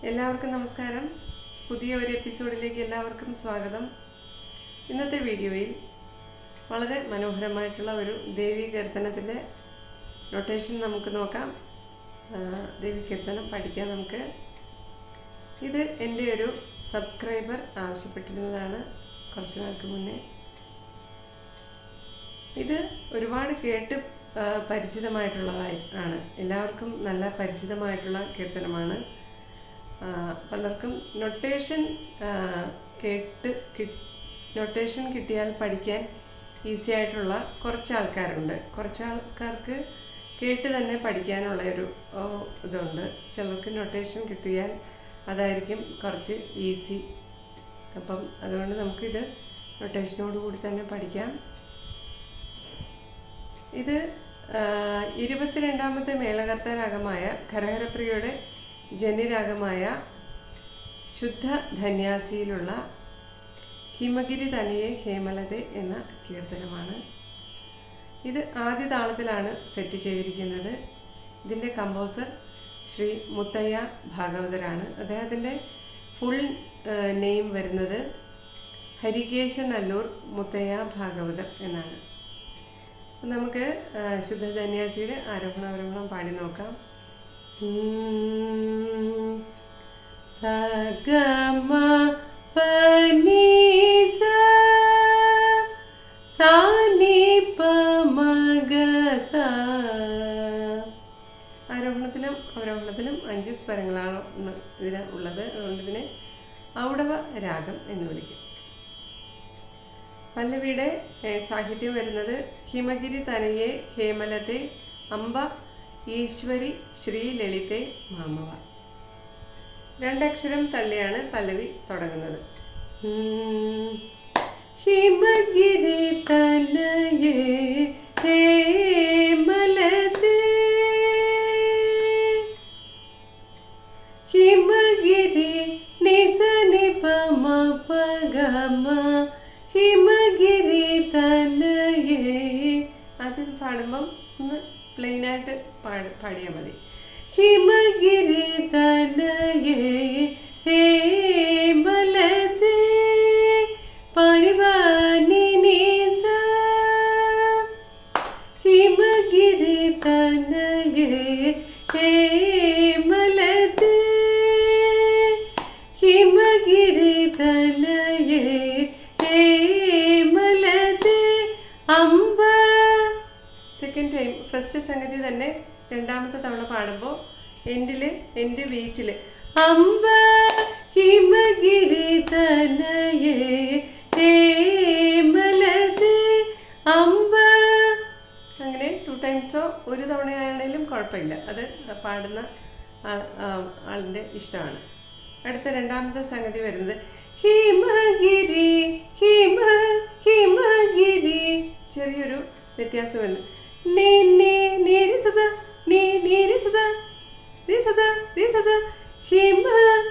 എല്ലാവർക്കും നമസ്കാരം. പുതിയ ഒരു എപ്പിസോഡിലേക്ക് എല്ലാവർക്കും സ്വാഗതം. ഇന്നത്തെ വീഡിയോയിൽ വളരെ മനോഹരമായിട്ടുള്ള ഒരു ദേവി കീർത്തനത്തിൻ്റെ നൊട്ടേഷൻ നമുക്ക് നോക്കാം. ദേവി കീർത്തനം പഠിക്കാം നമുക്ക്. ഇത് എൻ്റെ ഒരു സബ്സ്ക്രൈബർ ആവശ്യപ്പെട്ടിരുന്നതാണ് കുറച്ച് നാൾക്ക് മുന്നേ. ഇത് ഒരുപാട് കേട്ട് പരിചിതമായിട്ടുള്ളതായി ആണ്. എല്ലാവർക്കും നല്ല പരിചിതമായിട്ടുള്ള കീർത്തനമാണ്. പലർക്കും നൊട്ടേഷൻ കിട്ടിയാൽ പഠിക്കാൻ ഈസി ആയിട്ടുള്ള കുറച്ച് ആൾക്കാരുണ്ട്. കുറച്ച് ആൾക്കാർക്ക് കേട്ട് തന്നെ പഠിക്കാനുള്ള ഒരു ഇതുണ്ട്. ചിലർക്ക് നൊട്ടേഷൻ കിട്ടിയാൽ അതായിരിക്കും കുറച്ച് ഈസി. അപ്പം അതുകൊണ്ട് നമുക്കിത് നൊട്ടേഷനോട് കൂടി തന്നെ പഠിക്കാം. ഇത് 22ാമത്തെ മേളകർത്ത രാഗമായ ഖരഹരപ്രിയയുടെ ജന്യരാഗമായ ശുദ്ധ ധന്യാസിയിലുള്ള ഹിമഗിരി തനിയെ ഹേമലതെ എന്ന കീർത്തനമാണ്. ഇത് ആദ്യ താളത്തിലാണ് സെറ്റ് ചെയ്തിരിക്കുന്നത്. ഇതിൻ്റെ കമ്പോസർ ശ്രീ മുത്തയ്യ ഭാഗവതരാണ്. അദ്ദേഹത്തിൻ്റെ ഫുൾ നെയിം വരുന്നത് ഹരികേശൻ അല്ലൂർ മുത്തയ്യ ഭാഗവതർ എന്നാണ്. നമുക്ക് ശുദ്ധ ധന്യാസിയുടെ ആരോഹണം പാടി നോക്കാം. സഗമ പനീസ സാനി പമഗസ. ആരോഹണത്തിലും അവരോഹണത്തിലും 5 സ്വരങ്ങളാണ് ഇതിന് ഉള്ളത്. അതുകൊണ്ട് ഇതിനെ ഔഡവ രാഗം എന്ന് വിളിക്കും. പല്ലവിയുടെ സാഹിത്യം വരുന്നത് ഹിമഗിരി തനയെ ഹേമലത്തെ അംബ ഈശ്വരി ശ്രീ ലളിതേ മാമവ. 2 അക്ഷരം തള്ളിയാണ് പല്ലവി തുടങ്ങുന്നത്. ഹിമഗിരി തനയെ ഹേമലത്തെ ഹിമഗിരി നിസനി പമ പഗമ ഹിമഗിരി തനയെ. അത് പാടുമ്പം ഒന്ന് പ്ലെയിനായിട്ട് പാടിയാൽ മതി. ഹിമഗിരി തനയെ ഹേമലതെ പരിവാനി നിസ. Himagiri തനയെ ഹേമലതെ Himagiri തനയെ ഹേമലതെ Amba. Second time first സംഗതി തന്നെ രണ്ടാമത്തെ തവണ പാടുമ്പോൾ എൻ്റെ ബീച്ചിൽ അംബ ഹിമഗിരി തനയെ ഹേമലതെ അംബ. അങ്ങനെ 2 ടൈംസോ ഒരു തവണയാണെങ്കിലും കുഴപ്പമില്ല. അത് പാടുന്ന ആളിൻ്റെ ഇഷ്ടമാണ്. അടുത്ത രണ്ടാമത്തെ സംഗതി വരുന്നത് ഹിമഗിരി ഹിമഗിരി. ചെറിയൊരു വ്യത്യാസം വരുന്നു.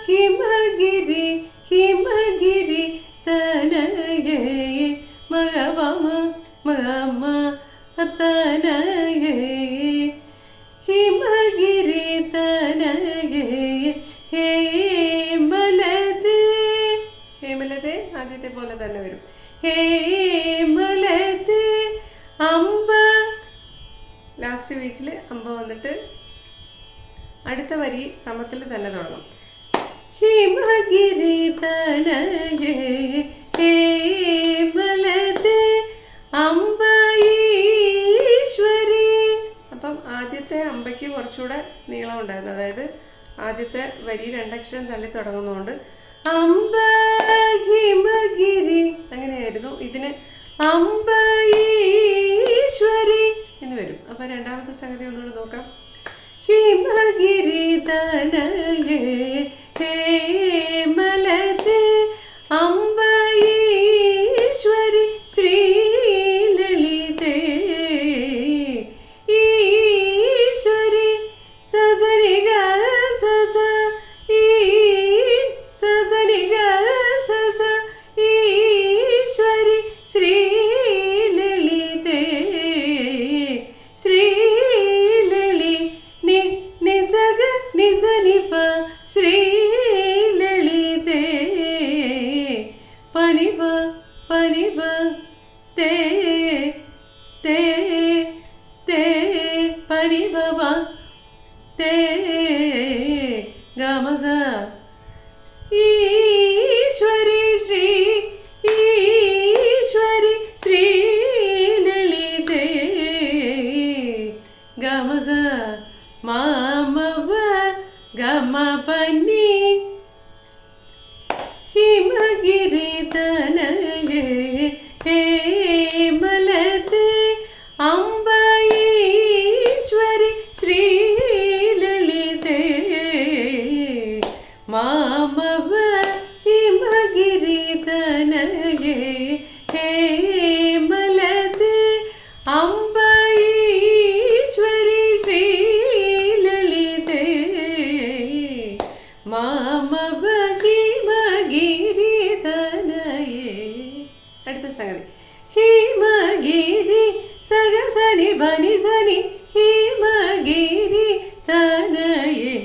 ഹിമഗിരി ഹിമഗിരി തനയെ മഗമ മഗമ തനയെ ഹിമഗിരി തനയെ ഹേമലതെ. ഹേമലതെ ആദ്യത്തെ പോലെ തന്നെ വരും. ഹേമലതെ അംബ. ലാസ്റ്റ് വീസിൽ അമ്പ വന്നിട്ട് അടുത്ത വരി സമത്തിൽ തന്നെ തുടങ്ങും. ഹിമഗിരി തനയെ ഹേമലതെ അംബ ഈശ്വരി. അപ്പം ആദ്യത്തെ അമ്പയ്ക്ക് കുറച്ചുകൂടെ നീളം ഉണ്ടായിരുന്നു. അതായത് ആദ്യത്തെ വരി 2 അക്ഷരം തള്ളി തുടങ്ങുന്നതുകൊണ്ട് അംബ ഹിമഗിരി അങ്ങനെയായിരുന്നു. ഇതിന് അംബ ഈശ്വരി എന്ന് വരും. അപ്പം രണ്ടാമത്തെ സംഗതി ഒന്നുകൂടെ നോക്കാം. ഹിമഗിരി തനയെ ഹേമലതെ അംബ ഈശ്വരി ശ്രീ ലളിതേ ഈശ്വരി സസരി ഗ സസ ഈ സസരി ഗ സസ ഈശ്വരി ശ്രീ ലളിതേ ശ്രീ ലളി നിസഗ നിസനിപ ശ്രീ പനി ഹിമഗിരി തനയേ ഹേമലതേ അംബൈശ്വരി ശ്രീലളിതേ മാമവ ഹിമഗിരി തനയേ ഹേമലതേ അംബൈശ്വരി ശ്രീലളിതേ മാമവ ഹിമഗിരി തനയേ. അടുത്ത സംഗതി ഹിമഗിരി സഗ സനി ബനി സനി ഹിമഗിരി തനയേ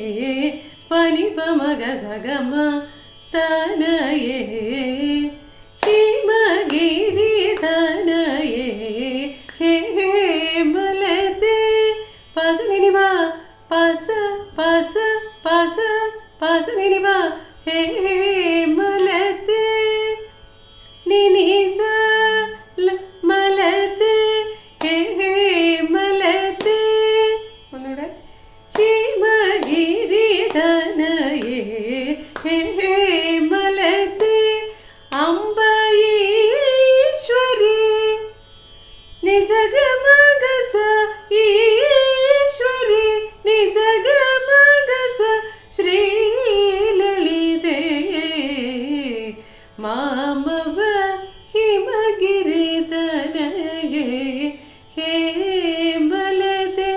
പനി പമഗ സഗമ തനയേ ഹിമഗിരി തനയേ ഹേമലതേ പസ നിനിമ പസ പസ പസ പസ നിനിമ ഹേമലതേ നിനിസ മലതേ ഹേമലതേ. ഒന്നുകൂടെ ഹിമഗിരി തനയേ ഹേമലതേ അംബൈശ്വരി നിസഗമഗസ ഈശ്വരി നിസഗമഗസ ശ്രീലളിതേ മാമവ ഹിമഗിരി തനയേ ഹേമലതേ.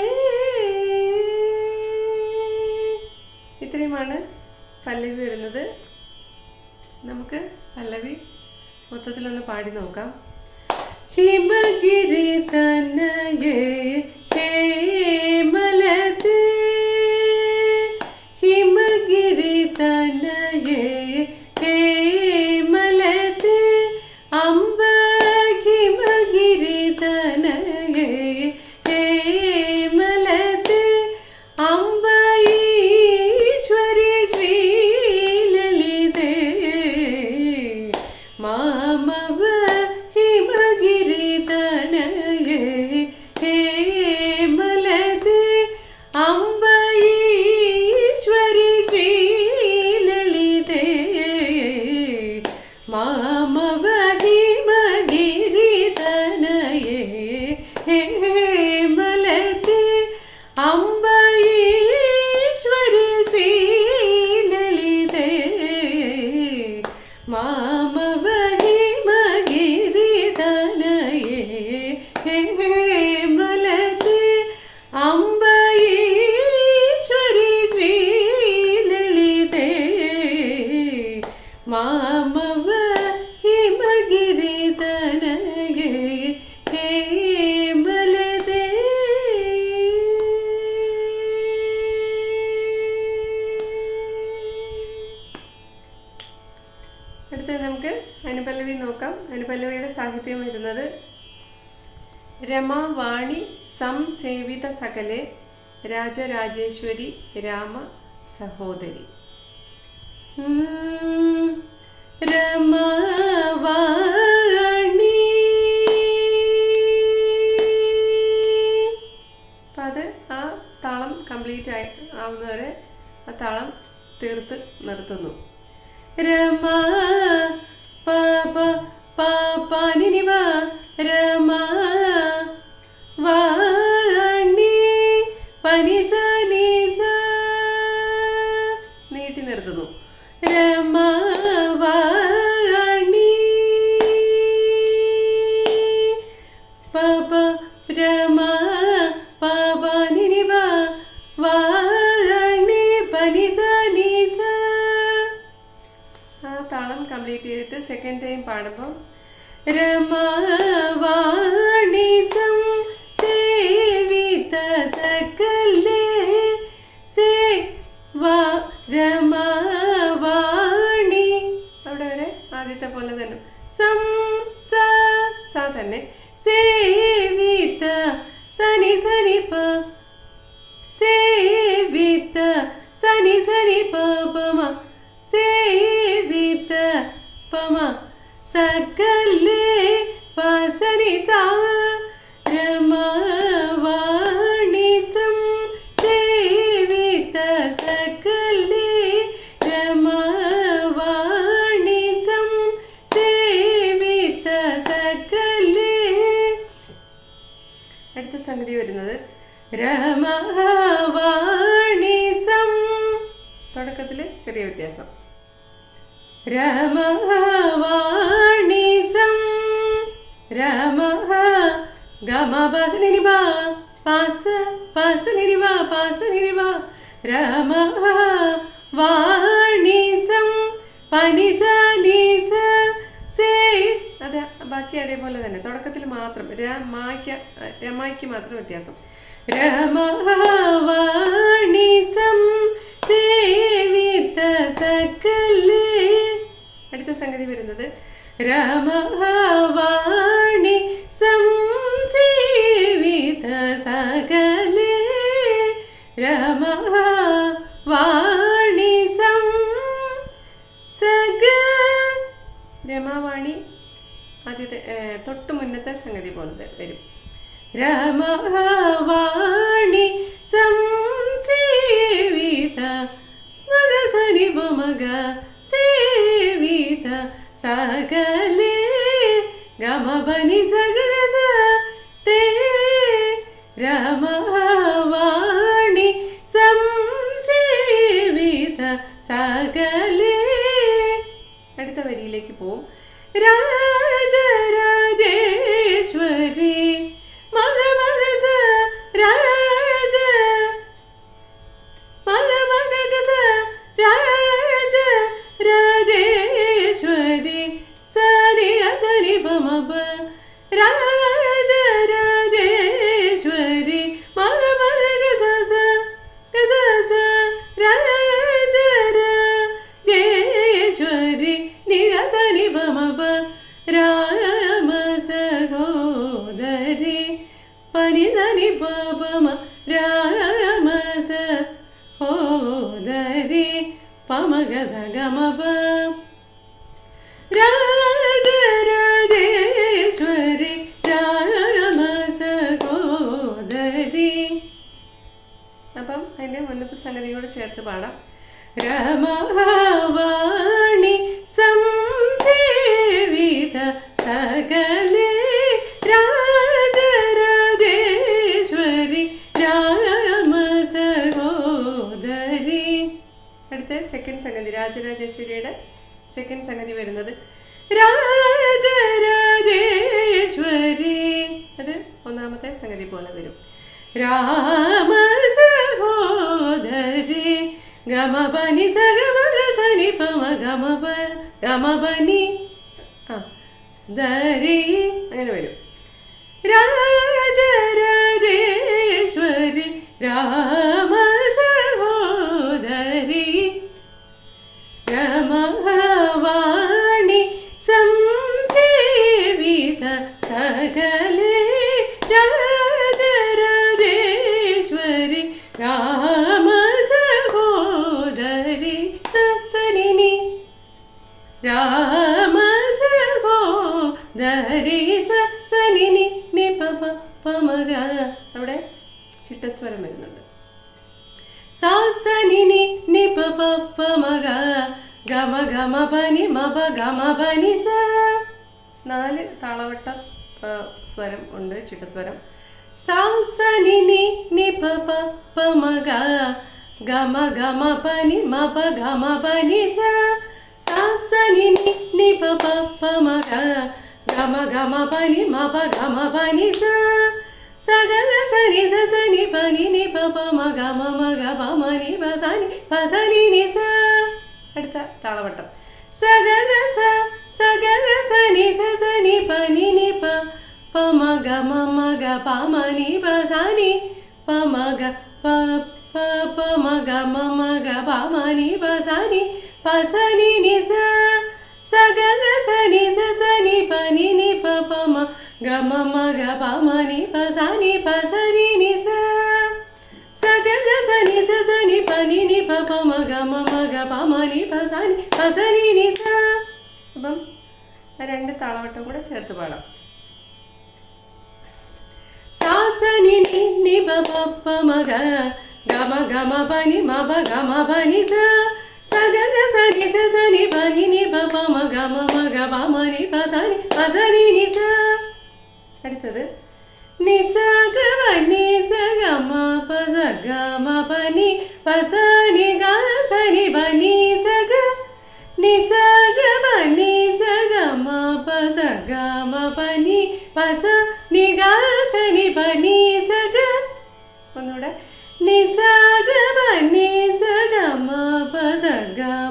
ഇത്രയുമാണ് പല്ലവി വരുന്നത്. നമുക്ക് പല്ലവി മൊത്തത്തിലൊന്ന് പാടി നോക്കാം. ഹിമഗിരി തനയേ ഹേമലതേ ഹിമഗിരി തനയേ ഹേമലതേ അംബ ഹിമഗിരി തനയേ ഹേമലതേ അംബൈശ്വരി ശ്രീലളിതേ മാമവ ഹിമഗിരി തനയേ ഹേമലതേ അംബൈശ്വരി ശ്രീലളിതേ മാമവ ഹിമഗിരി തനയേ ഹേമലതേ അംബൈശ്വരി ശ്രീലളിതേ മാമവ ഹിമഗിരി തനയേ ഹേമലതേ അംബൈശ്വരി ശ്രീലളിതേ മാമവ ഹിമഗിരി തനയേ ഹേമലതേ. അടുത്തത് നമുക്ക് അനുപല്ലവി നോക്കാം. അനുപല്ലവിയുടെ സാഹിത്യം വരുന്നത് രമാവാണി സംസേവിത സകലെ രാജരാജേശ്വരി രാമ സഹോദരി. രമാവാണി അപ്പം അത് ആ താളം കംപ്ലീറ്റ് ആവുന്നവരെ ആ താളം തീർത്ത് നിർത്തുന്നു. രമ പ പ നിനിമ രമ വാണി പനിസ നിസ നീട്ടി നിർത്തുന്നു. രമ വാണി പ രമ പ നിനിമ വാണി പനിസ നിസ. ആ താളം കംപ്ലീറ്റ് ചെയ്തിട്ട് സെക്കൻഡ് ടൈം പാടുമ്പോൾ രമാവാണി സംസേവിത സകലേ രമാവാണി അവിടെ വരെ ആദ്യത്തെ പോലെ തന്നെ സ തന്നെ സേവിത സനി സനി പ സേവിത സനി സനി പമ സേവിത പമ സകലേ പസനി സാ രമാവാണി സംസേവിത സകലേ ചെറിയ വ്യത്യാസം. രമവാണിസം രമഹ ഗമ പസ നിരിബ പസ പസ നിരിബ പസ നിരിബ രമഹ വാണിസം പനിസ നീസ സേ. അതെ, ബാക്കി അതേപോലെ തന്നെ. തുടക്കത്തിൽ മാത്രം രമായ്ക്ക് മാത്രം വ്യത്യാസം. രമവാണിസം സേവിത സകലേ. അടുത്ത സംഗതി വരുന്നത് രമവാണി സംസേവിത സകലേ രമവാണി സം സക. രമാവാണി ആദ്യത്തെ തൊട്ട് മുന്നത്തെ സംഗതി പോലെ വരും. രമവാണി സംസേവിത സ്വരസനി ബമഗ സേവിത സകലേ ഗമപനി സഗസ തേ രമവാണി സംസേവിത സകലേ. അടുത്ത വരിയിലേക്ക് പോവും. രാജരാജേശ്വരി മഗമഗസ രാജ മഗമഗസ രാജ രാജേശ്വരി സരി സരി ബമബ രാജ രാജേശ്വരി മഗമഗസ ഗസ രാജ രാജേശ്വരി നിഗസനി ബമബ രാമ സഹോദരി പരിധനി പമ രാമ സഹോദരി പമഗ സഗമപ രാജരാജേശ്വരി രാമ സഹോദരി. അപ്പം അതിൻ്റെ മുന്നത്തെ സംഗതിയോട് ചേർത്ത് പാടാം. രമവാണി സംസേവിത സകലേ രാജരാജേശ്വരി രാമ സഹോദരി. അടുത്ത സെക്കൻഡ് സംഗതി, രാജരാജേശ്വരിയുടെ സെക്കൻഡ് സംഗതി വരുന്നത് രാജരാജേശ്വരി. അത് ഒന്നാമത്തെ സംഗതി പോലെ വരും. രാമ സഹോദരി ഗമപനി സഗമഗസനി പമ ഗമപ ഗമപനി ദരി അങ്ങനെ വരും. രാജരാജേശ്വരി രാമ സഹോദരി രമവാണി സംസേവിത സകലേ രാജരാജേശ്വരി രാമ സഹോദരി സസനിനി രാമ സഹോദരി സസനിനി നിപപ പമഗ. അവിടെ ചിട്ടസ്വരം വരുന്നുണ്ട്. സാസനിനി നിപപ പമഗ ഗമ ഗമ പനി മപ ഗമ പനി സ. 4 താളവട്ട സ്വരം ഉണ്ട്, ചിട്ടസ്വരം. സാസനിനി നിപപ പമഗ ഗമ ഗമ പനി മപ ഗമ പനി സ. സാസനിനി നിപപ പമഗ ഗമ ഗമ പനി മപ ഗമ പനി സ. സഗഗ സനി സനി പനി നി പപ മഗ മമ ഗ പമ നി പസനി പസനി നി സ. അടുത്ത താളവട്ടം. സഗഗ സനി സനി പനി നി പമ ഗ മമ ഗ പമ നി പസനി പമ ഗ പമ ഗ മമ ഗ പമ നി പസനി പസനി നി സ. സഗഗ സനി സനി പനി നി പമ ഗ മമ ഗ പമ നി പസനി പസനി നി സ. സഗഗ സനി സനി പനി നി പമ ഗ മമ ഗ പമ നി പസനി പസനി നി സ. അപ്പം 2 താളവട്ടം കൂടെ ചേർത്ത് പാടാം. സാസനി നി പപ മഗ ഗമ ഗമ പനി മപ ഗമ പനി സ. സഗഗ സനി സനി പനി നി പപ മഗ മമ ഗ പമ നി പസനി പസനി നി സ. അടുത്തത് നിസഗ വനി സഗ മ പസ ഗ മ പനി പസനി ഗ സനി പനി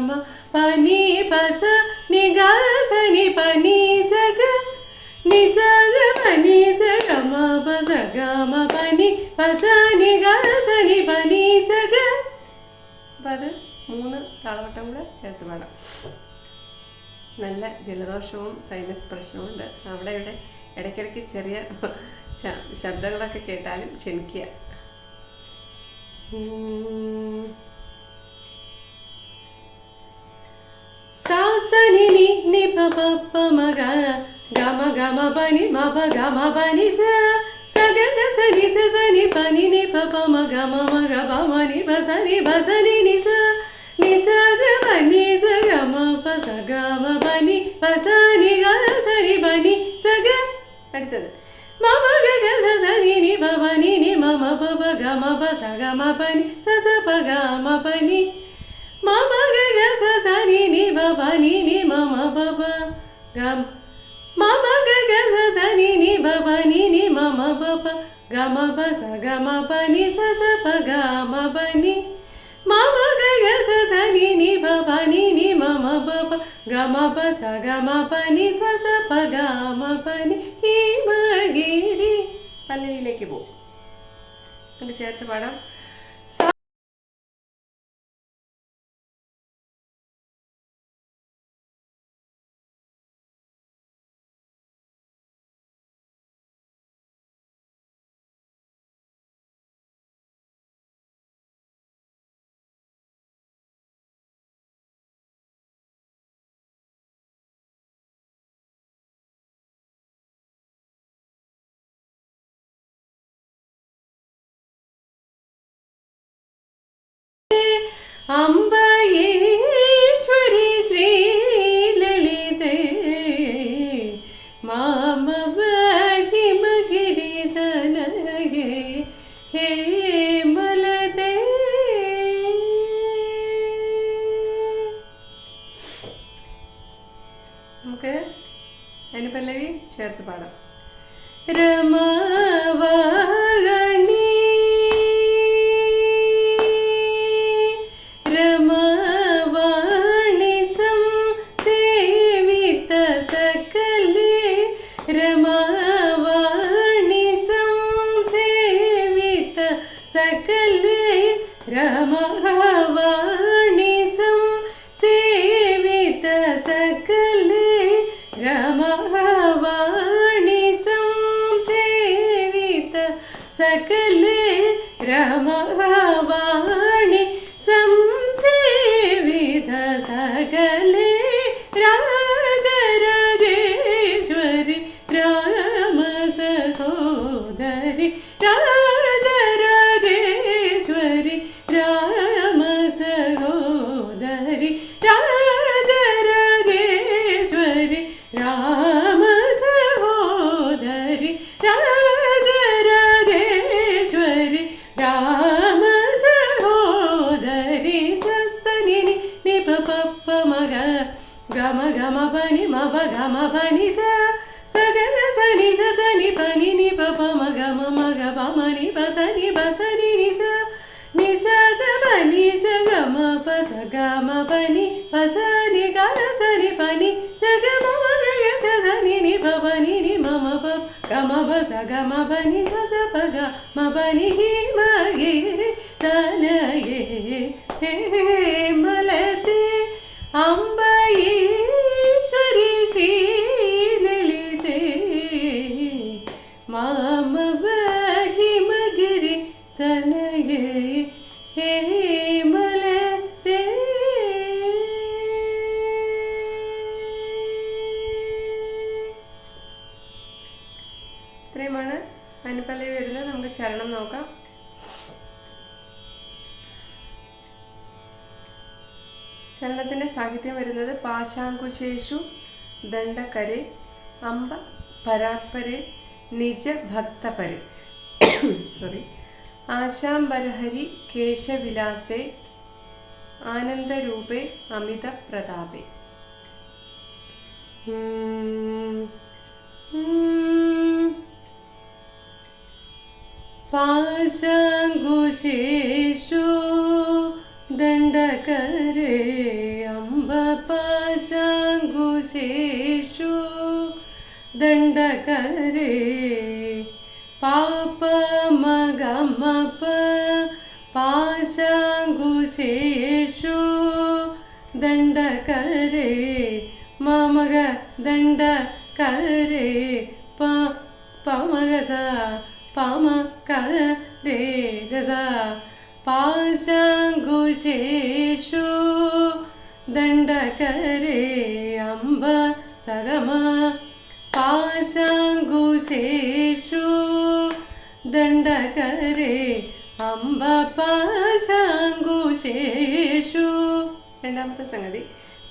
ma pa ni pa sa ni ga sa ni pa ni sa ga ni sa ga pa ni sa ga ma pa sa ga ma pa ni pa sa ni ga sa ni pa ni sa ga. അപ്പം അത് 3 താളവട്ടം കൂടെ ചേർത്ത് പാടാം. നല്ല ജലദോഷവും sinus പ്രശ്നവുമുണ്ട്. അവിടെ ഇവിടെ ഇടയ്ക്കിടയ്ക്ക് ചെറിയ ശബ്ദങ്ങളൊക്കെ കേട്ടാലും ക്ഷമിക്കുക. സാസനി നി നി പ പ പ മ ഗ ഗ മ ഗ മ പ നി മ പ ഗ മ പ നി സ സ ഗ ഗ സ നി സ സ നി പ നി നി പ പ മ ഗ മ ഗ പ മ നി പ സ നി നി സ നി സ ഗ പ നി സ ഗ മ പ സ ഗ മ പ നി പ സ നി ഗ സ നി പ നി സ ഗ. അടുത്തത് മ മ ഗ ഗ സ സ നി നി പ പ നി നി മ മ പ പ ഗ മ പ സ ഗ മ പ നി സ സ പ ഗ മ പ നി മ മ ഗ ഗ സ സ നി നി പ പ നി നി മ മ പ പ ഗ മ മ ഗ ഗ സ സ നി നി പ പ നി നി മ മ പ പ ഗ മ പ സ ഗ മ പ നി സ സ പ ഗ മ പ നി മ മ ഗ ഗ സ സ നി നി പ പ നി നി മ മ പ പ ഗ മ പ സ ഗ മ പ നി സ സ പ ഗ മ പ നി ഹിമഗിരി. പല്ലവിയിലേക്ക് പോകും. നമുക്ക് ചേർത്ത് പാടാം. അംബയേശ്വരി ശ്രീലളിതേ മാമവഹിമഗിരിധനയേ ഹേമലതേ. നമുക്ക് അനുപല്ലവി ചേർത്ത് പാടാം. രമവാഗണി രമവാണി സംസേവിത സകലേ രമവാണി സംസേവിത സകലേ രമവാണി സംസേവിത സകലേ രാജരാജേശ്വരി രാമ സഹോദരി രാജരാജേശ്വരി രാമ സഹോദരി രാജരാജേശ്വരി രാമ സഹോദരി രാജരാജേശ്വരി രാമ സഹോദരി. സസനി നി പ പ പ മ ഗ ഗ മ ഗ മ പ നി മ പ ഗ മ പ നി സ സ ഗ ഗ സ നി സ സ നി പ നി നി പ പ മ ഗ പ മ നി പ സ നി നി സ നി സ ഗ പ നി സ ഗ മ പ സ ഗ മ പ നി പ സ നി ഗ സ നി പ നി സ ഗ മ മ ഗ ഗ സ സ നി നി പ പ നി നി മ മ പ ഗ മ പ സ ഗ മ പ നി സ സ പ ഗ മ പ നി ഹിമഗിരി തനയേ ഹേമലതേ അംബയേശ്വരി ശ്രീലളിതേ മാമവഹിമഗിരി തനയേ ഹേമലതേ. ഇത്രയുമാണ് അനുപല്ലവി വരുന്നത്. നമുക്ക് ചരണം നോക്കാം. ചരണത്തിൻ്റെ സാഹിത്യം വരുന്നത് പാശാങ്കുശേഷു ദണ്ഡകരെ അംബ പരാത്പരെ നിജ ഭക്തപരെ സോറി ആശാംബരഹരി കേശവിലാസേ ആനന്ദരൂപേ അമിത പ്രതാപേ. പാശാങ്കുശേഷു ദണ്ഡകരെ पाशाङ्कुशेषु दण्डकरे पाप मगमप पाशाङ्कुशेषु दण्डकरे ममग दण्डकरे पमगसा पमकरे गसा पाशाङ्कुशेषु दण्डकरे अम्ब सगम पाशाङ्कुशेषु दण्डकरे अम्ब पाशाङ्कुशेषु രണ്ടാമത്തെ സംഗതി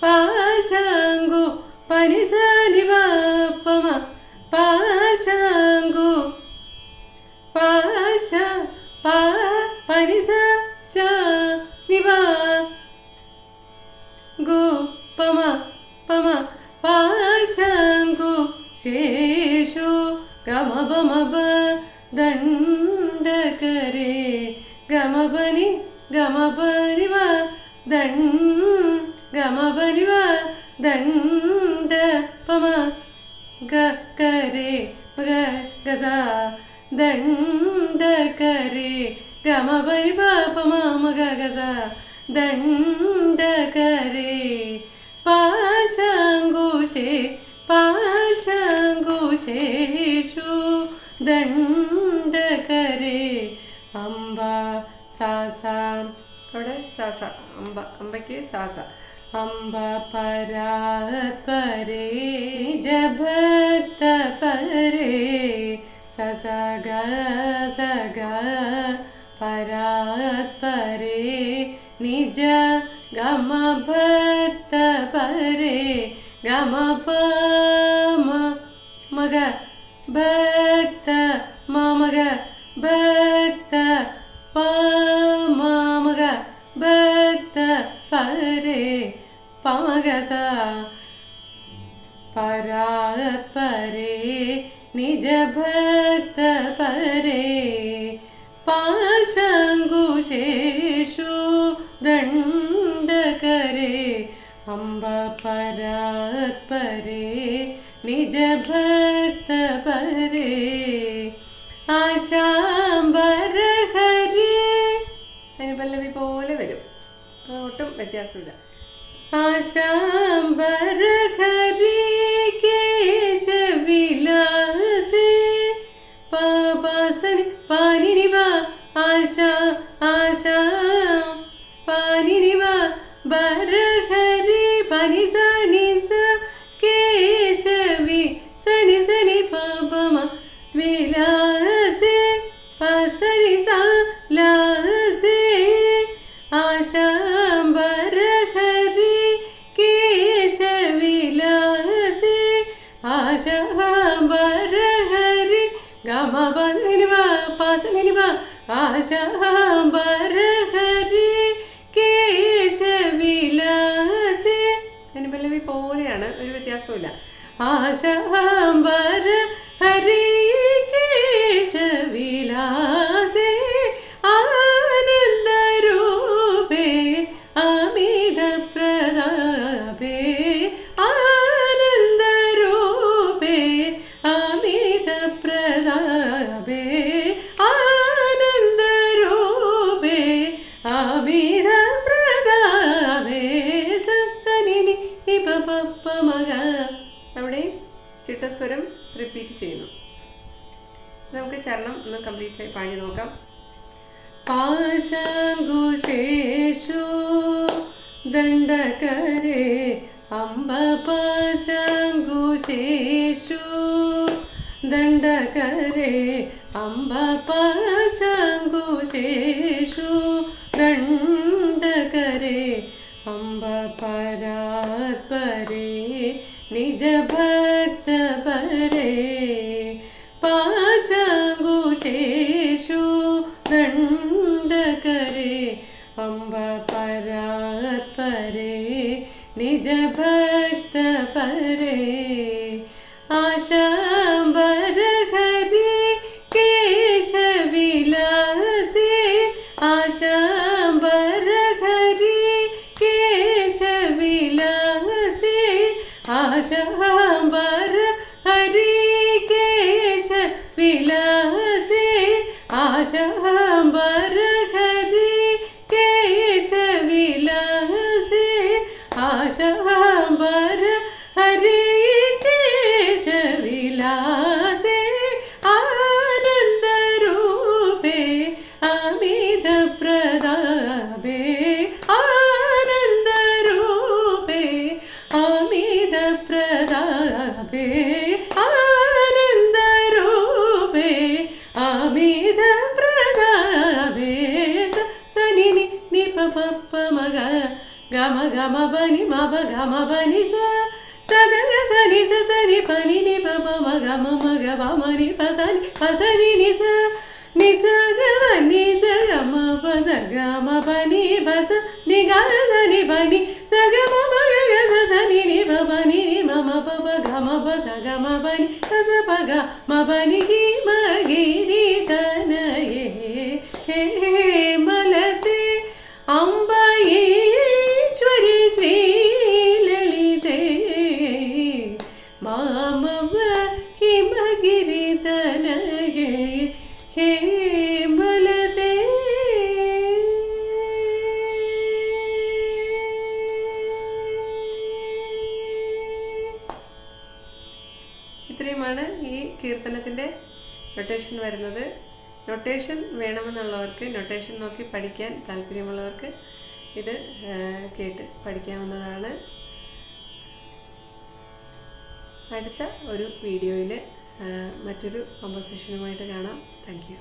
പാശാങ്കു പരിസനിവാപ്പമ പാശാങ്കു പാശ പരിസ നിവാ ഗോ പമ പമ പാശാങ്കു ശേഷു ഗമപമപ ദണ്ഡകരേ ഗമപനി ഗമപരിവ ഗമപരിവ ദണ്ഡ പമ ഗരെ ഗസ ദണ്ഡകരേ ഗമപരിവ പമ ഗസ ദണ്ഡകരേ പാശാങ്കുശേഷു ദണ്ഡകരേ അംബ സാസ അവിടെ സാസ അമ്പയ്ക്ക് സാസ അംബ പരാത്പരേ ജഭക്ത പരേ സസഗ സഗ പരാത്പരേ നിജ ഗമ ഭക്ത പരേ ഗമ മഗ ഭക്ത മമഗ ഭക്ത പമഗ ഭക്ത പരേ പമഗസ പരാത്പരേ നിജ ഭക്ത പരേ പാശാങ്കുശേഷു ദണ്ഡകരേ അംബ പരാത്പരേ നിജ ഭക്ത പരേ ആശാംബരഹരേ അനുപല്ലവി പോലെ വരും, ഒട്ടും വ്യത്യാസമില്ല. ആശാംബരഹരേ കേശവിലാസേ പാപാസനി പാനിനിവ ആശാ ആശാ പാനിനിവ ബരഹരി പനി സനി സ കേശവി സനി സനി പാപമ വിലാസേ പസനി സ ലാസേ ആശാംബരഹരി കേശവിലാസേ ആശാംബരഹരി ഗമപനിവ പാസനിവ ആശാംബരഹരി കേശവിലാസേ അനുപല്ലവി പോലെയാണ്, ഒരു വ്യത്യാസമില്ല. ആശാംബരഹരി കേശവിലാസേ ആനന്ദരൂപേ അമിത പ്രതാപേ ആനന്ദരൂപേ അമിത പ്രതാപേ ആനന്ദരൂപേ അമിത പ്രതാപേ സസനി നിപപമഗ. അവിടെ ചിട്ടസ്വരം റിപ്പീറ്റ് ചെയ്യുന്നു. നമുക്ക് ചരണം ഒന്ന് കംപ്ലീറ്റ് ആയി പാടി നോക്കാം. പാശാങ്കുശേഷു ദണ്ഡകരേ അംബ പാശാങ്കുശേഷു ദണ്ഡകരേ അംബ പാശാങ്കുശേഷു ദണ്ഡകരേ അംബ പരാത്പരേ നിജ ഭക്ത പരേ പാശാങ്കുശേഷു ദണ്ഡകരേ അംബ പരാത്പരേ നിജ ഭക്ത പരേ ആശാംബരഹരി കേശവിലാസേ ആശാംബരഹരി കേശവിലാസേ ആശാംബര ഹരികേശ വിലാസേ ആശാംബര ഹരികേശ വിലാസേ ആശാംബര ഹരികേശ വിലാസേ ആനന്ദരൂപേ അമിത പ്രതാപേ ആനന്ദരൂപേ അമിത പ്രതാപേ ആനന്ദരൂപേ അമിത പ്രതാപേ സനി നി പ മഗ ഗമ ഗമ ബനി മബ ഗമ ബനി സ സഗ സനി സ സനി പനി നി പ മഗ മ ഗ പ മനി പ സനി നി സ നി സ ഗ നി സ ഗ മ പ സ ഗ മ പനി പ സ നി ഗ സനി പനി സ ഗ മ പ ഗ സ സനി നി പ പനി നി മ മ പ പ ഗ മ പ സ ഗ മ പനി പ സ പ ഗ മ പനി ഗി മ ഗിരി തനയേ ഹേ മലതേ അംബയേശ്വരി ശ്രീലളിതേ മാമവ ഹിമഗിരി തനയേ ഹേ മലതേ. ഇത്രയുമാണ് ഈ കീർത്തനത്തിൻ്റെ നൊട്ടേഷൻ വരുന്നത്. നൊട്ടേഷൻ വേണമെന്നുള്ളവർക്ക്, നൊട്ടേഷൻ നോക്കി പഠിക്കാൻ താല്പര്യമുള്ളവർക്ക് ഇത് കേട്ട് പഠിക്കാവുന്നതാണ്. അടുത്ത ഒരു വീഡിയോയിൽ മറ്റൊരു കോമ്പോസിഷനുമായിട്ട് കാണാം. Thank you.